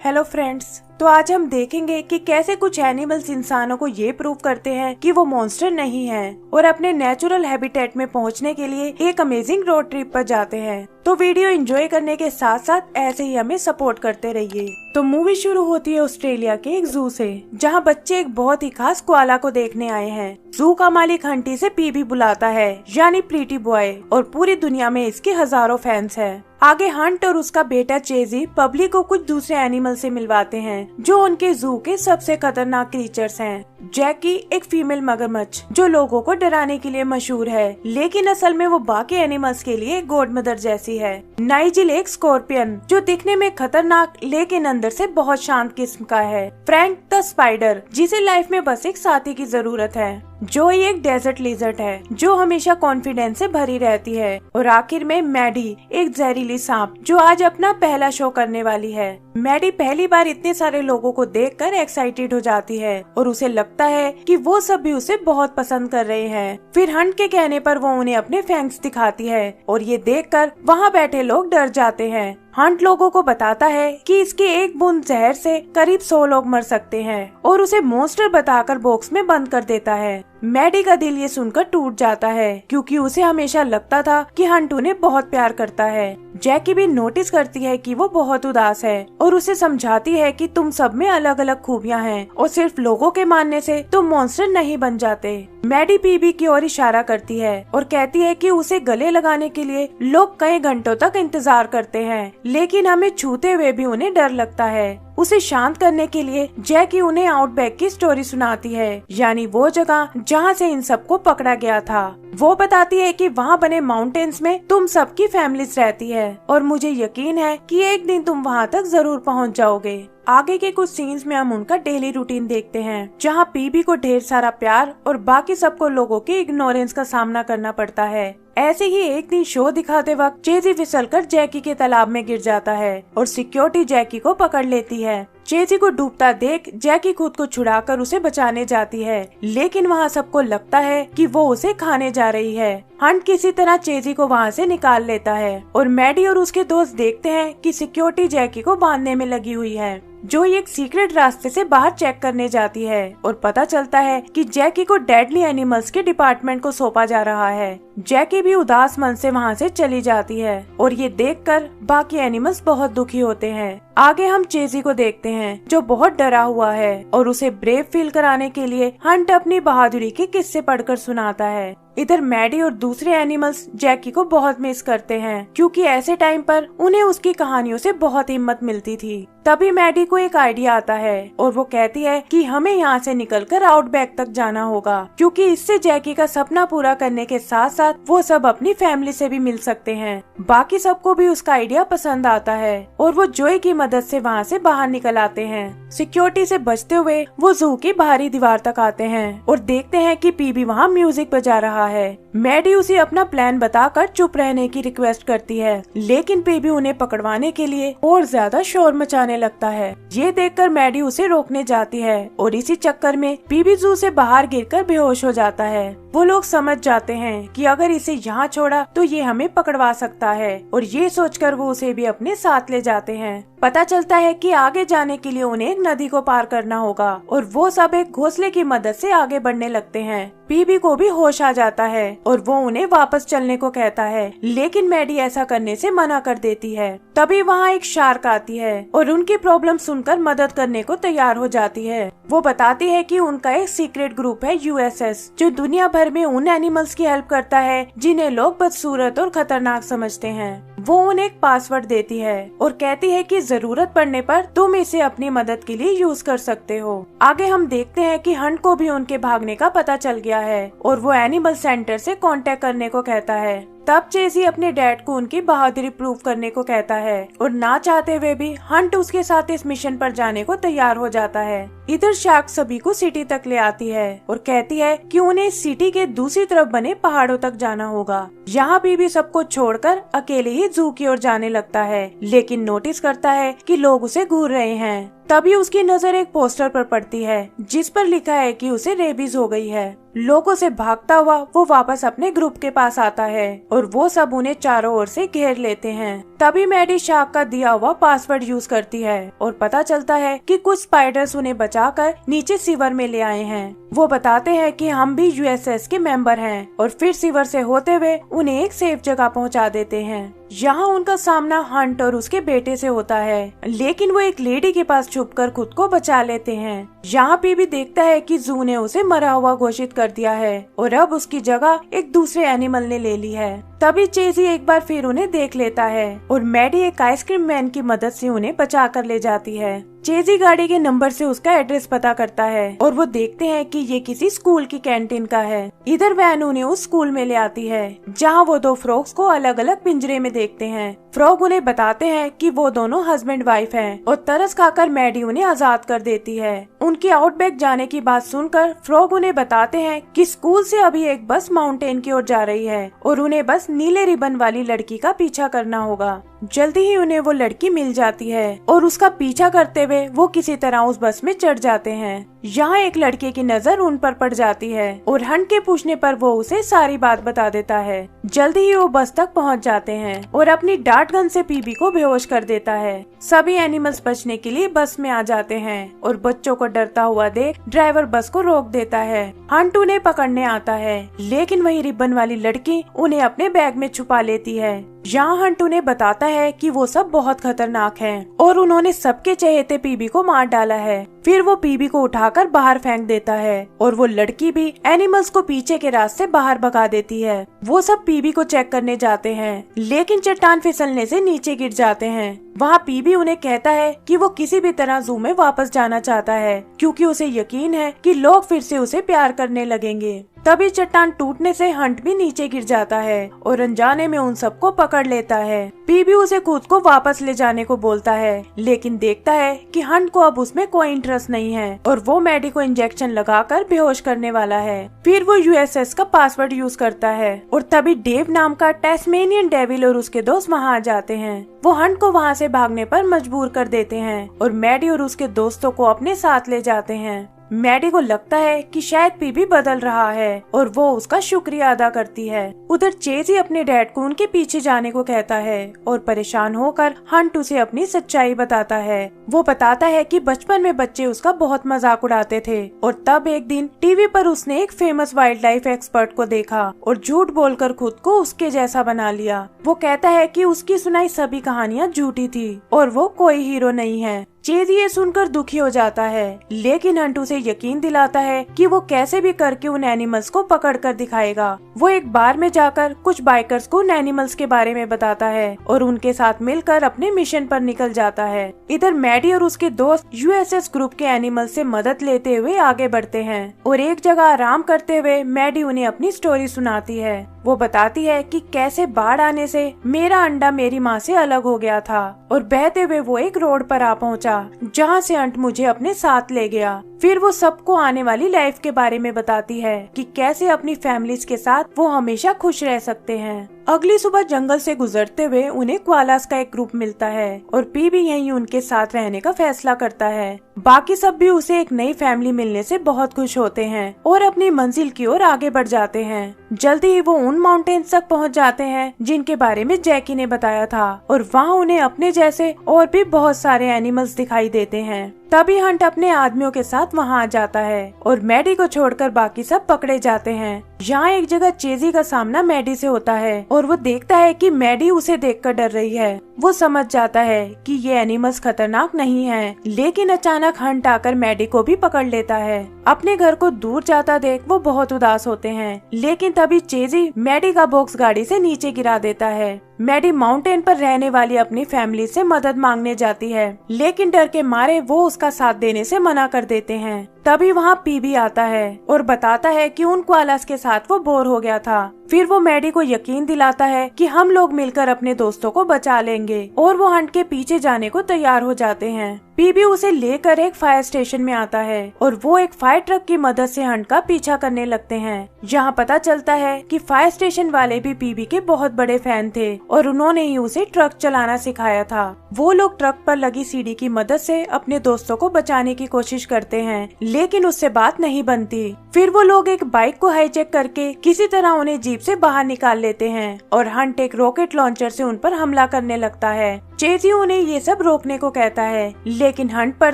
Hello friends, तो आज हम देखेंगे कि कैसे कुछ एनिमल्स इंसानों को ये प्रूव करते हैं कि वो मॉन्स्टर नहीं हैं और अपने नेचुरल हैबिटेट में पहुंचने के लिए एक अमेजिंग रोड ट्रिप पर जाते हैं। तो वीडियो एंजॉय करने के साथ साथ ऐसे ही हमें सपोर्ट करते रहिए। तो मूवी शुरू होती है ऑस्ट्रेलिया के एक जू से, जहां बच्चे एक बहुत ही खास कोआला को देखने आए हैं। जू का मालिक हंटी से पीबी बुलाता है, यानी प्रीटी बॉय, और पूरी दुनिया में इसके हजारों फैंस हैं। आगे हंट और उसका बेटा चेजी पब्लिक को कुछ दूसरे एनिमल से मिलवाते हैं जो उनके जू के सबसे खतरनाक क्रीचर्स हैं। जैकी एक फीमेल मगरमच्छ जो लोगों को डराने के लिए मशहूर है, लेकिन असल में वो बाकी एनिमल्स के लिए गॉड मदर जैसी है। नाइजिल एक स्कॉर्पियन जो दिखने में खतरनाक लेकिन अंदर से बहुत शांत किस्म का है। फ्रैंक द स्पाइडर जिसे लाइफ में बस एक साथी की जरूरत है। जोई एक डेजर्ट लिजर्ट है जो हमेशा कॉन्फिडेंस से भरी रहती है। और आखिर में मैडी एक जहरीली सांप जो आज अपना पहला शो करने वाली है। मैडी पहली बार इतने सारे लोगों को देखकर एक्साइटेड हो जाती है और उसे लगता है कि वो सब भी उसे बहुत पसंद कर रहे हैं। फिर हंट के कहने पर वो उन्हें अपने फैंक्स दिखाती है और ये देखकर वहाँ बैठे लोग डर जाते हैं। हंट लोगों को बताता है कि इसके एक बूंद जहर से करीब 100 लोग मर सकते हैं और उसे मॉन्स्टर बताकर बॉक्स में बंद कर देता है। मैडी का दिल ये सुनकर टूट जाता है क्योंकि उसे हमेशा लगता था कि हंट उन्हें बहुत प्यार करता है। जैकी भी नोटिस करती है कि वो बहुत उदास है और उसे समझाती है कि तुम सब में अलग अलग खूबियां हैं और सिर्फ लोगों के मानने से तुम मॉन्स्टर नहीं बन जाते। मैडी पीबी की ओर इशारा करती है और कहती है कि उसे गले लगाने के लिए लोग कई घंटों तक इंतजार करते हैं, लेकिन हमें छूते हुए भी उन्हें डर लगता है। उसे शांत करने के लिए जैकी उन्हें आउटबैक की स्टोरी सुनाती है, यानी वो जगह जहाँ से इन सबको पकड़ा गया था। वो बताती है कि वहाँ बने माउंटेन्स में तुम सबकी फैमिलीज रहती है और मुझे यकीन है कि एक दिन तुम वहाँ तक जरूर पहुँच जाओगे। आगे के कुछ सीन्स में हम उनका डेली रूटीन देखते हैं, जहाँ पीबी को ढेर सारा प्यार और बाकी सबको लोगों के इग्नोरेंस का सामना करना पड़ता है। ऐसे ही एक दिन शो दिखाते वक्त चेजी फिसलकर जैकी के तालाब में गिर जाता है और सिक्योरिटी जैकी को पकड़ लेती है। चेजी को डूबता देख जैकी खुद को छुड़ाकर उसे बचाने जाती है, लेकिन वहाँ सबको लगता है कि वो उसे खाने जा रही है। हंट किसी तरह चेजी को वहाँ से निकाल लेता है और मैडी और उसके दोस्त देखते हैं कि सिक्योरिटी जैकी को बांधने में लगी हुई है। जो एक सीक्रेट रास्ते से बाहर चेक करने जाती है और पता चलता है कि जैकी को डेडली एनिमल्स के डिपार्टमेंट को सौंपा जा रहा है। जैकी भी उदास मन से वहाँ से चली जाती है और ये देखकर बाकी एनिमल्स बहुत दुखी होते हैं। आगे हम चेजी को देखते हैं जो बहुत डरा हुआ है और उसे ब्रेव फील कराने के लिए हंट अपनी बहादुरी के किस्से पढ़कर सुनाता है। इधर मैडी और दूसरे एनिमल्स जैकी को बहुत मिस करते हैं क्योंकि ऐसे टाइम पर उन्हें उसकी कहानियों से बहुत हिम्मत मिलती थी। तभी मैडी को एक आइडिया आता है और वो कहती है कि हमें यहाँ से निकलकर आउटबैक तक जाना होगा क्योंकि इससे जैकी का सपना पूरा करने के साथ साथ वो सब अपनी फैमिली से भी मिल सकते हैं। बाकी सबको भी उसका आइडिया पसंद आता है और वो जोई की मदद से वहाँ से बाहर निकल आते हैं। सिक्योरिटी से बचते हुए वो जू की बाहरी दीवार तक आते हैं और देखते हैं कि पीबी वहाँ म्यूजिक बजा रहा है। मैडी उसे अपना प्लान बताकर चुप रहने की रिक्वेस्ट करती है, लेकिन पीबी उन्हें पकड़वाने के लिए और ज्यादा शोर मचाने लगता है। ये देखकर मैडी उसे रोकने जाती है और इसी चक्कर में पीबी जू से बाहर गिरकर बेहोश हो जाता है। वो लोग समझ जाते हैं कि अगर इसे यहाँ छोड़ा तो ये हमें पकड़वा सकता है और ये सोचकर वो उसे भी अपने साथ ले जाते हैं। पता चलता है कि आगे जाने के लिए उन्हें एक नदी को पार करना होगा और वो सब एक घोंसले की मदद से आगे बढ़ने लगते हैं। पीबी को भी होश आ जाता है और वो उन्हें वापस चलने को कहता है, लेकिन मैडी ऐसा करने से मना कर देती है। तभी वहाँ एक शार्क आती है और उनकी प्रॉब्लम सुनकर मदद करने को तैयार हो जाती है। वो बताती है कि उनका एक सीक्रेट ग्रुप है यूएसएस, जो दुनिया भर में उन एनिमल्स की हेल्प करता है जिन्हें लोग बदसूरत और खतरनाक समझते हैं। वो उन्हें एक पासवर्ड देती है और कहती है कि जरूरत पड़ने पर तुम इसे अपनी मदद के लिए यूज कर सकते हो। आगे हम देखते हैं कि हंट को भी उनके भागने का पता चल गया है और वो एनिमल सेंटर से कांटेक्ट करने को कहता है। तब चेजी अपने डैड को उनकी बहादुरी प्रूव करने को कहता है और ना चाहते हुए भी हंट उसके साथ इस मिशन पर जाने को तैयार हो जाता है। इधर शार्क सभी को सिटी तक ले आती है और कहती है कि उन्हें सिटी के दूसरी तरफ बने पहाड़ों तक जाना होगा। यहाँ भी सबको छोड़कर अकेले ही जू की ओर जाने लगता है, लेकिन नोटिस करता है कि लोग उसे घूर रहे हैं। तभी उसकी नजर एक पोस्टर पर पड़ती है जिस पर लिखा है कि उसे रेबीज हो गई है। लोगों से भागता हुआ वो वापस अपने ग्रुप के पास आता है और वो सब उन्हें चारों ओर से घेर लेते हैं। तभी मैडी शार्क का दिया हुआ पासवर्ड यूज करती है और पता चलता है कि कुछ स्पाइडर्स उन्हें बचाकर नीचे सीवर में ले आए हैं। वो बताते हैं कि हम भी यूएसएस के मेंबर हैं और फिर सीवर से होते हुए उन्हें एक सेफ जगह पहुंचा देते हैं। यहाँ उनका सामना हंट और उसके बेटे से होता है, लेकिन वो एक लेडी के पास छुपकर खुद को बचा लेते हैं। यहाँ पीबी देखता है कि जू ने उसे मरा हुआ घोषित कर दिया है और अब उसकी जगह एक दूसरे एनिमल ने ले ली है। तभी चेजी एक बार फिर उन्हें देख लेता है और मैडी एक आइसक्रीम मैन की मदद से उन्हें बचा कर ले जाती है। चेजी गाड़ी के नंबर से उसका एड्रेस पता करता है और वो देखते हैं कि ये किसी स्कूल की कैंटीन का है। इधर वैन उन्हें उस स्कूल में ले आती है जहाँ वो दो फ्रॉग्स को अलग अलग पिंजरे में देखते हैं। फ्रॉग उन्हें बताते हैं कि वो दोनों हस्बैंड वाइफ हैं और तरस खाकर मैडी उन्हें आजाद कर देती है। उनकी आउटबैक जाने की बात सुनकर फ्रॉग उन्हें बताते हैं कि स्कूल से अभी एक बस माउंटेन की ओर जा रही है और उन्हें बस नीले रिबन वाली लड़की का पीछा करना होगा। जल्दी ही उन्हें वो लड़की मिल जाती है और उसका पीछा करते हुए वो किसी तरह उस बस में चढ़ जाते हैं। यहाँ एक लड़के की नजर उन पर पड़ जाती है और हंट के पूछने पर वो उसे सारी बात बता देता है। जल्दी ही वो बस तक पहुँच जाते हैं और अपनी डार्ट गन से पीबी को बेहोश कर देता है। सभी एनिमल्स बचने के लिए बस में आ जाते हैं और बच्चों को डरता हुआ देख ड्राइवर बस को रोक देता है। हंट उन्हें पकड़ने आता है, लेकिन वही रिबन वाली लड़की उन्हें अपने बैग में छुपा लेती है। यहाँ हंट उन्हें बताता है कि वो सब बहुत खतरनाक हैं और उन्होंने सबके चहेते पीबी को मार डाला है। फिर वो पीबी को उठाकर बाहर फेंक देता है और वो लड़की भी एनिमल्स को पीछे के रास्ते बाहर भगा देती है। वो सब पीबी को चेक करने जाते हैं, लेकिन चट्टान फिसलने से नीचे गिर जाते हैं। वहाँ पीबी उन्हें कहता है कि वो किसी भी तरह जू में वापस जाना चाहता है, क्योंकि उसे यकीन है कि लोग फिर से उसे प्यार करने लगेंगे। तभी चट्टान टूटने से हंट भी नीचे गिर जाता है और अनजाने में उन सबको पकड़ लेता है। पीबी उसे खुद को वापस ले जाने को बोलता है, लेकिन देखता है कि हंट को अब उसमें कोई इंटरेस्ट नहीं है और वो मैडी को इंजेक्शन लगाकर बेहोश करने वाला है। फिर वो यूएसएस का पासवर्ड यूज करता है और तभी डेव नाम का टैस्मेनियन डेविल और उसके दोस्त वहाँ आ जाते हैं। वो हंट को वहाँ से भागने पर मजबूर कर देते हैं और मैडी और उसके दोस्तों को अपने साथ ले जाते हैं। मैडी को लगता है कि शायद पीबी बदल रहा है और वो उसका शुक्रिया अदा करती है। उधर चेजी अपने डैड को उनके पीछे जाने को कहता है और परेशान होकर हंट उसे अपनी सच्चाई बताता है। वो बताता है कि बचपन में बच्चे उसका बहुत मजाक उड़ाते थे और तब एक दिन टीवी पर उसने एक फेमस वाइल्ड लाइफ एक्सपर्ट को देखा और झूठ बोलकर खुद को उसके जैसा बना लिया। वो कहता है कि उसकी सुनाई सभी कहानियाँ झूठी थी और वो कोई हीरो नहीं है। चेजी ये सुनकर दुखी हो जाता है, लेकिन हंट उसे यकीन दिलाता है कि वो कैसे भी करके उन एनिमल्स को पकड़ कर दिखाएगा। वो एक बार में जाकर कुछ बाइकर्स को उन एनिमल्स के बारे में बताता है और उनके साथ मिलकर अपने मिशन पर निकल जाता है। इधर मैडी और उसके दोस्त यूएसएस ग्रुप के एनिमल्स से मदद लेते हुए आगे बढ़ते हैं और एक जगह आराम करते हुए मैडी उन्हें अपनी स्टोरी सुनाती है। वो बताती है कि कैसे बाढ़ आने से मेरा अंडा मेरी माँ से अलग हो गया था और बहते हुए वो एक रोड पर आ पहुँचा जहाँ से अंट मुझे अपने साथ ले गया। फिर वो सबको आने वाली लाइफ के बारे में बताती है कि कैसे अपनी फैमिलीज के साथ वो हमेशा खुश रह सकते हैं। अगली सुबह जंगल से गुजरते हुए उन्हें क्वालास का एक ग्रुप मिलता है और पीबी यहीं उनके साथ रहने का फैसला करता है। बाकी सब भी उसे एक नई फैमिली मिलने से बहुत खुश होते हैं और अपनी मंजिल की ओर आगे बढ़ जाते हैं। जल्दी ही वो उन माउंटेन्स तक पहुंच जाते हैं जिनके बारे में जैकी ने बताया था और वहां उन्हें अपने जैसे और भी बहुत सारे एनिमल्स दिखाई देते हैं। तभी हंट अपने आदमियों के साथ वहां आ जाता है और मैडी को छोड़कर बाकी सब पकड़े जाते हैं। यहाँ एक जगह चेजी का सामना मैडी से होता है और वो देखता है कि मैडी उसे देखकर डर रही है। वो समझ जाता है कि ये एनिमल्स खतरनाक नहीं हैं, लेकिन अचानक हंट आकर मैडी को भी पकड़ लेता है। अपने घर को दूर जाता देख वो बहुत उदास होते हैं, लेकिन तभी चेजी मैडी का बॉक्स गाड़ी से नीचे गिरा देता है। मैडी माउंटेन पर रहने वाली अपनी फैमिली से मदद मांगने जाती है, लेकिन डर के मारे वो उसका साथ देने से मना कर देते हैं। तभी वहाँ पीबी आता है और बताता है कि उन क्वालास के साथ वो बोर हो गया था। फिर वो मैडी को यकीन दिलाता है कि हम लोग मिलकर अपने दोस्तों को बचा लेंगे और वो हंट के पीछे जाने को तैयार हो जाते हैं। पीबी उसे लेकर एक फायर स्टेशन में आता है और वो एक फायर ट्रक की मदद से हंट का पीछा करने लगते हैं। यहाँ पता चलता है कि फायर स्टेशन वाले भी पीबी के बहुत बड़े फैन थे और उन्होंने ही उसे ट्रक चलाना सिखाया था। वो लोग ट्रक पर लगी सीढ़ी की मदद से अपने दोस्तों को बचाने की कोशिश करते हैं, लेकिन उससे बात नहीं बनती। फिर वो लोग एक बाइक को हाईजैक करके किसी तरह उन्हें जीप से बाहर निकाल लेते हैं और हंट एक रॉकेट लॉन्चर से उन पर हमला करने लगता है। चेजी उन्हें ये सब रोकने को कहता है, लेकिन हंट पर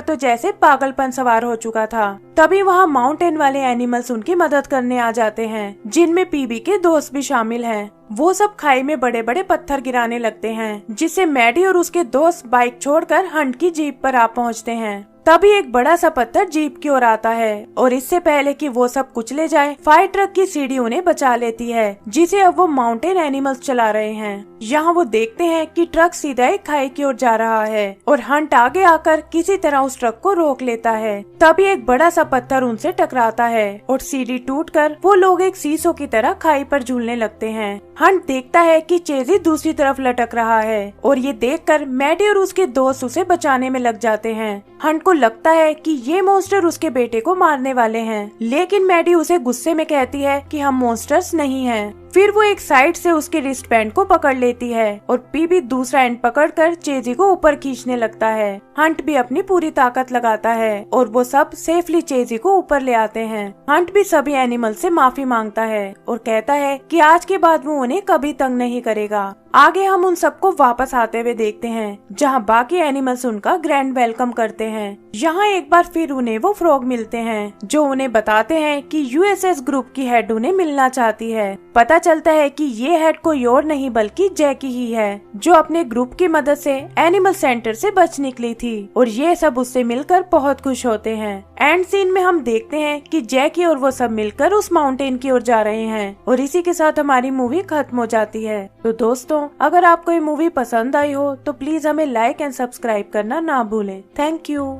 तो जैसे पागलपन सवार हो चुका था। तभी वहाँ माउंटेन वाले एनिमल्स उनकी मदद करने आ जाते हैं, जिनमें पीबी के दोस्त भी शामिल हैं। वो सब खाई में बड़े बड़े पत्थर गिराने लगते हैं, जिससे मैडी और उसके दोस्त बाइक छोड़कर हंट की जीप पर आ पहुँचते हैं। तभी एक बड़ा सा पत्थर जीप की ओर आता है और इससे पहले कि वो सब कुचले जाए, फायर ट्रक की सीढ़ी उन्हें बचा लेती है, जिसे अब वो माउंटेन एनिमल्स चला रहे हैं। यहाँ वो देखते हैं कि ट्रक सीधा एक खाई की ओर जा रहा है और हंट आगे आकर किसी तरह उस ट्रक को रोक लेता है। तभी एक बड़ा सा पत्थर उनसे टकराता है और सीढ़ी टूटकर वो लोग एक सीसो की तरह खाई पर झूलने लगते हैं। हंट देखता है कि चेजी दूसरी तरफ लटक रहा है और ये देखकर मैडी और उसके दोस्त उसे बचाने में लग जाते हैं। हंट को लगता है कि ये मॉन्स्टर उसके बेटे को मारने वाले हैं, लेकिन मैडी उसे गुस्से में कहती है कि हम मॉन्स्टर्स नहीं हैं। फिर वो एक साइड से उसके रिस्ट बैंड को पकड़ लेती है और पीबी दूसरा एंड पकड़कर चेजी को ऊपर खींचने लगता है। हंट भी अपनी पूरी ताकत लगाता है और वो सब सेफली चेजी को ऊपर ले आते हैं। हंट भी सभी एनिमल से माफी मांगता है और कहता है कि आज के बाद वो उन्हें कभी तंग नहीं करेगा। आगे हम उन सबको वापस आते हुए देखते हैं, जहाँ बाकी एनिमल्स उनका ग्रैंड वेलकम करते हैं। यहाँ एक बार फिर उन्हें वो फ्रॉग मिलते हैं, जो उन्हें बताते हैं कि यूएसएस ग्रुप की हेड उन्हें मिलना चाहती है। पता चलता है कि ये हेड कोई और नहीं बल्कि जैकी ही है, जो अपने ग्रुप की मदद से एनिमल सेंटर से बच निकली थी और ये सब उससे मिलकर बहुत खुश होते हैं। एंड सीन में हम देखते हैं कि जैकी और वो सब मिलकर उस माउंटेन की ओर जा रहे हैं और इसी के साथ हमारी मूवी खत्म हो जाती है। तो दोस्तों, अगर आपको ये मूवी पसंद आई हो तो प्लीज हमें लाइक एंड सब्सक्राइब करना ना भूलें। Thank you.